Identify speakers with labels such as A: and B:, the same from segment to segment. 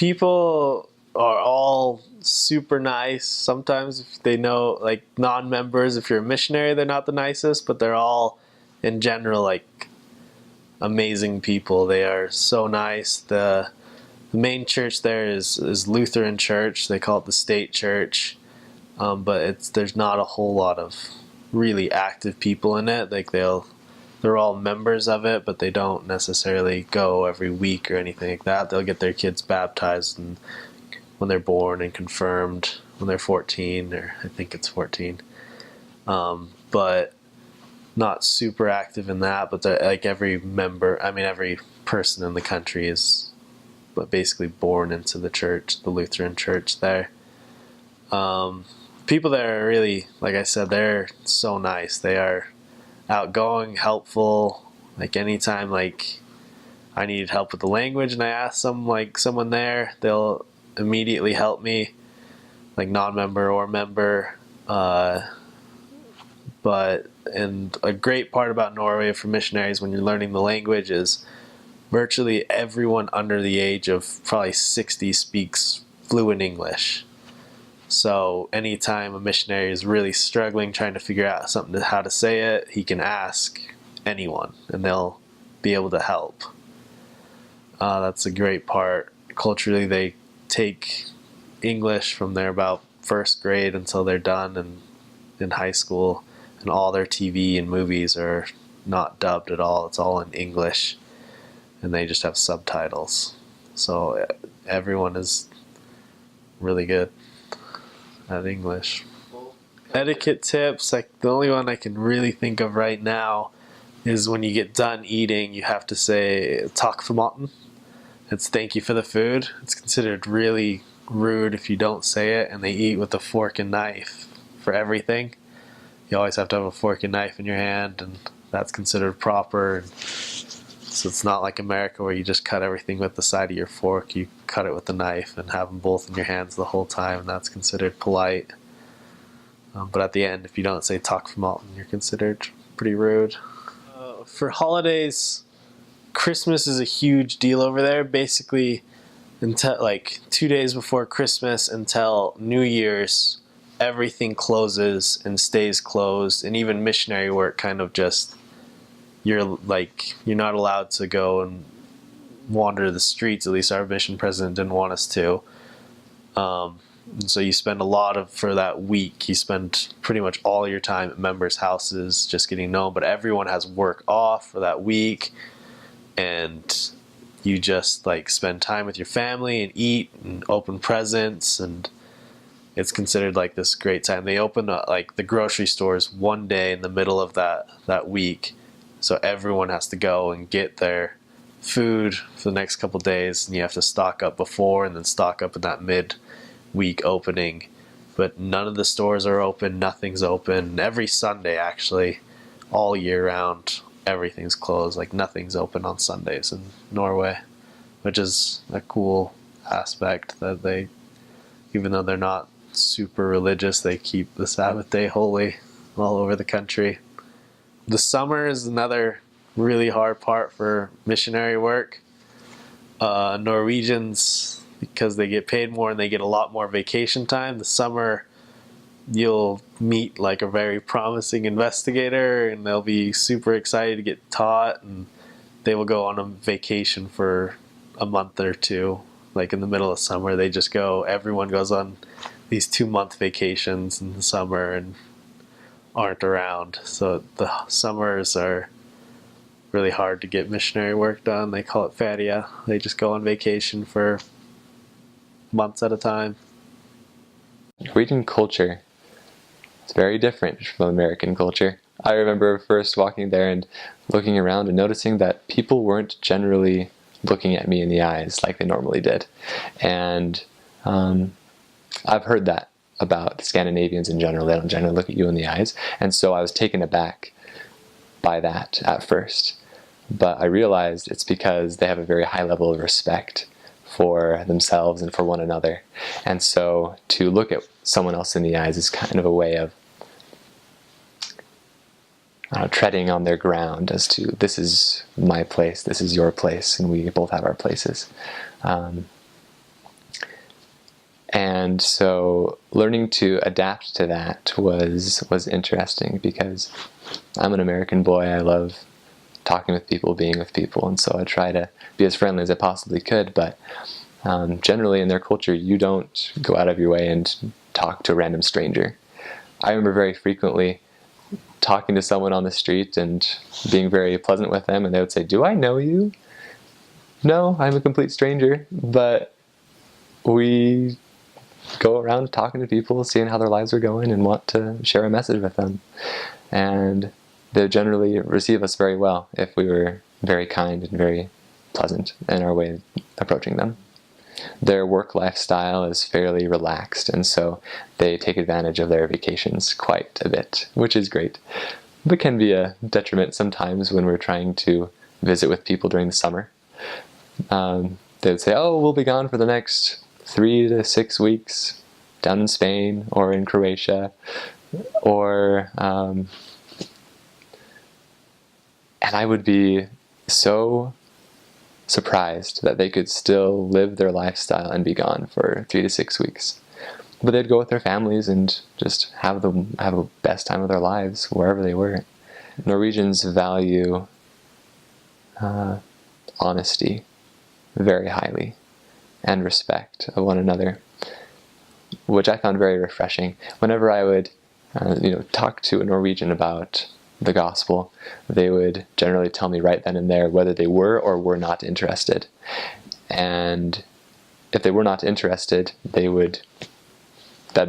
A: People are all super nice. Sometimes if they know, like non-members, if you're a missionary, they're not the nicest, but they're all in general like amazing people. They are so nice. The main church there is Lutheran church. They call it the state church, but there's not a whole lot of really active people in it. Like they're all members of it, but they don't necessarily go every week or anything like that. They'll get their kids baptized when they're born and confirmed when they're 14, or I think it's 14. But not super active in that. But like every person in the country is basically born into the church, the Lutheran church there. People there are really, like I said, they're so nice. They are outgoing, helpful. Like anytime like I needed help with the language and I asked someone there, they'll immediately help me, like non-member or member. And a great part about Norway for missionaries when you're learning the language is virtually everyone under the age of probably 60 speaks fluent English. So anytime a missionary is really struggling trying to figure out how to say it, he can ask anyone and they'll be able to help. That's a great part. Culturally, they take English from their about first grade until they're done in high school, and all their TV and movies are not dubbed at all. It's all in English, and they just have subtitles. So everyone is really good at English. Etiquette tips, like the only one I can really think of right now is when you get done eating, you have to say "Takk for maten." It's thank you for the food. It's considered really rude if you don't say it, and they eat with a fork and knife for everything. You always have to have a fork and knife in your hand, and that's considered proper. So it's not like America where you just cut everything with the side of your fork. You cut it with the knife and have them both in your hands the whole time, and that's considered polite. But at the end, if you don't say "Takk for maten," you're considered pretty rude. For holidays, Christmas is a huge deal over there. Basically, until like 2 days before Christmas until New Year's, everything closes and stays closed, and even missionary work kind of just you're not allowed to go and wander the streets. At least our mission president didn't want us to. And so you spend for that week, you spend pretty much all your time at members' houses just getting known, but everyone has work off for that week, and you just like spend time with your family and eat and open presents, and it's considered like this great time. They open like the grocery stores one day in the middle of that week, so everyone has to go and get their food for the next couple days, and you have to stock up before and then stock up in that mid-week opening. But none of the stores are open, nothing's open. Every Sunday, actually, all year round, everything's closed. Like nothing's open on Sundays in Norway, which is a cool aspect that they, even though they're not super religious, they keep the Sabbath day holy all over the country. The summer is another really hard part for missionary work. Norwegians, because they get paid more and they get a lot more vacation time, the summer you'll meet like a very promising investigator and they'll be super excited to get taught, and they will go on a vacation for a month or two. Like in the middle of summer, everyone goes on these 2-month vacations in the summer and aren't around. So the summers are really hard to get missionary work done. They call it feria. They just go on vacation for months at a time.
B: Norwegian culture, it's very different from American culture. I remember first walking there and looking around and noticing that people weren't generally looking at me in the eyes like they normally did. And I've heard that about Scandinavians in general. They don't generally look at you in the eyes. And so I was taken aback by that at first. But I realized it's because they have a very high level of respect for themselves and for one another. And so to look at someone else in the eyes is kind of a way of treading on their ground as to, this is my place, this is your place, and we both have our places. And so learning to adapt to that was interesting, because I'm an American boy. I love talking with people, being with people, and so I try to be as friendly as I possibly could. But generally in their culture, you don't go out of your way and talk to a random stranger. I remember very frequently talking to someone on the street and being very pleasant with them, and they would say, "Do I know you?" No, I'm a complete stranger, but we go around talking to people, seeing how their lives are going, and want to share a message with them. And they generally receive us very well if we were very kind and very pleasant in our way of approaching them. Their work lifestyle is fairly relaxed, and so they take advantage of their vacations quite a bit, which is great, but can be a detriment sometimes when we're trying to visit with people during the summer. They would say, "Oh, we'll be gone for the next 3 to 6 weeks down in Spain or in Croatia," or and I would be so surprised that they could still live their lifestyle and be gone for 3 to 6 weeks. But they'd go with their families and just have the best time of their lives wherever they were. Norwegians value honesty very highly, and respect of one another, which I found very refreshing. Whenever I would talk to a Norwegian about the gospel, they would generally tell me right then and there whether they were or were not interested. And if they were not interested, that'd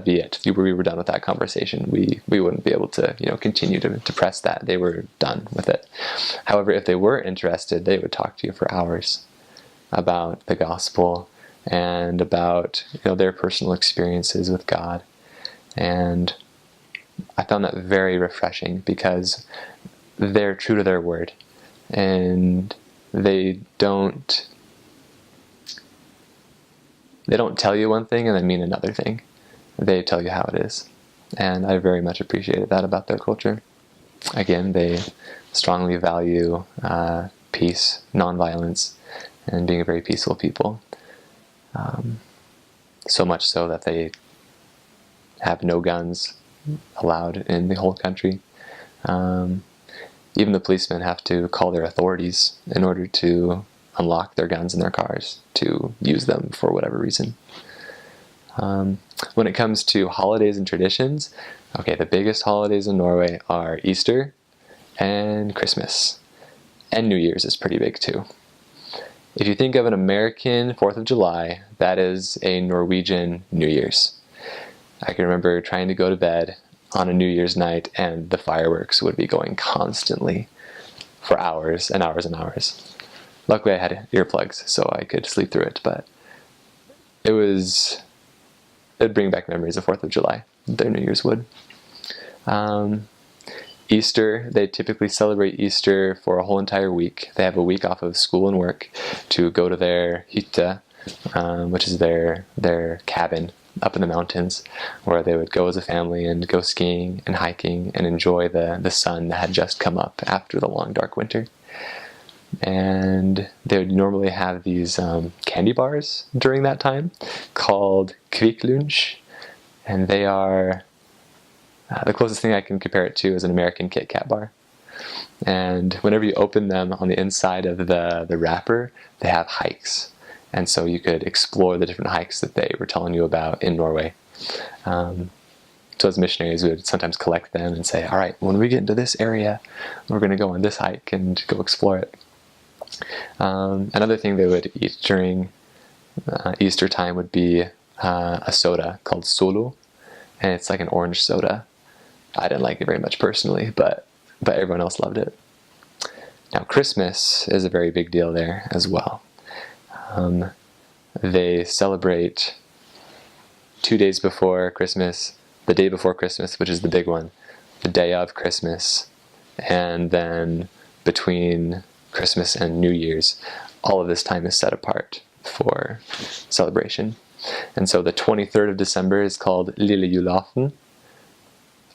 B: be it. We were done with that conversation. We wouldn't be able to continue to press that. They were done with it. However, if they were interested, they would talk to you for hours about the gospel and about their personal experiences with God. And I found that very refreshing, because they're true to their word, and they don't tell you one thing and then mean another thing. They tell you how it is, and I very much appreciated that about their culture. Again, they strongly value peace, nonviolence, and being a very peaceful people. So much so that they have no guns allowed in the whole country. Even the policemen have to call their authorities in order to unlock their guns in their cars to use them for whatever reason. When it comes to holidays and traditions, the biggest holidays in Norway are Easter and Christmas. And New Year's is pretty big too. If you think of an American 4th of July, that is a Norwegian New Year's. I can remember trying to go to bed on a New Year's night, and the fireworks would be going constantly for hours and hours and hours. Luckily I had earplugs so I could sleep through it, but it'd bring back memories of 4th of July. Their New Year's would. Easter, they typically celebrate Easter for a whole entire week. They have a week off of school and work to go to their hytte, which is their cabin up in the mountains, where they would go as a family and go skiing and hiking and enjoy the sun that had just come up after the long dark winter. And they would normally have these candy bars during that time called Kvikk, and they are the closest thing I can compare it to is an American Kit Kat bar. And whenever you open them, on the inside of the wrapper, they have hikes. And so you could explore the different hikes that they were telling you about in Norway. So as missionaries, we would sometimes collect them and say, all right, when we get into this area, we're going to go on this hike and go explore it. Another thing they would eat during Easter time would be a soda called Solo. And it's like an orange soda. I didn't like it very much personally, but everyone else loved it. Now, Christmas is a very big deal there as well. They celebrate 2 days before Christmas, the day before Christmas, which is the big one, the day of Christmas, and then between Christmas and New Year's, all of this time is set apart for celebration. And so the 23rd of December is called Lille Julaften.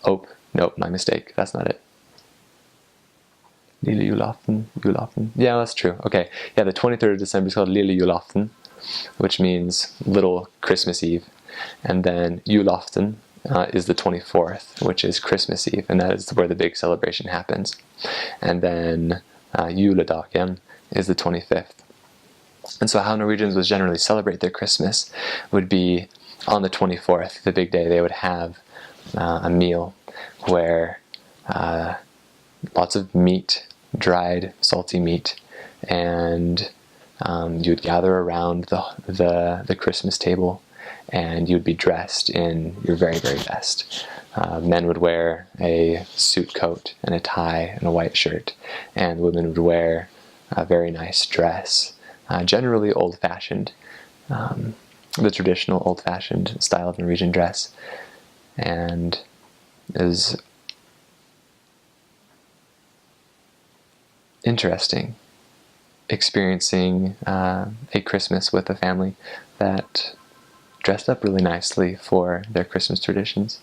B: Oh, nope, my mistake. That's not it. Lille Julaften. Yeah, that's true. Okay. Yeah, the 23rd of December is called Lille Julaften, which means Little Christmas Eve. And then julaften is the 24th, which is Christmas Eve, and that is where the big celebration happens. And then juledagen is the 25th. And so how Norwegians would generally celebrate their Christmas would be on the 24th, the big day. They would have a meal where lots of meat, dried, salty meat, and you would gather around the Christmas table, and you'd be dressed in your very, very best. Men would wear a suit coat and a tie and a white shirt, and women would wear a very nice dress, generally old-fashioned, the traditional old-fashioned style of Norwegian dress, and is interesting experiencing a Christmas with a family that dressed up really nicely for their Christmas traditions.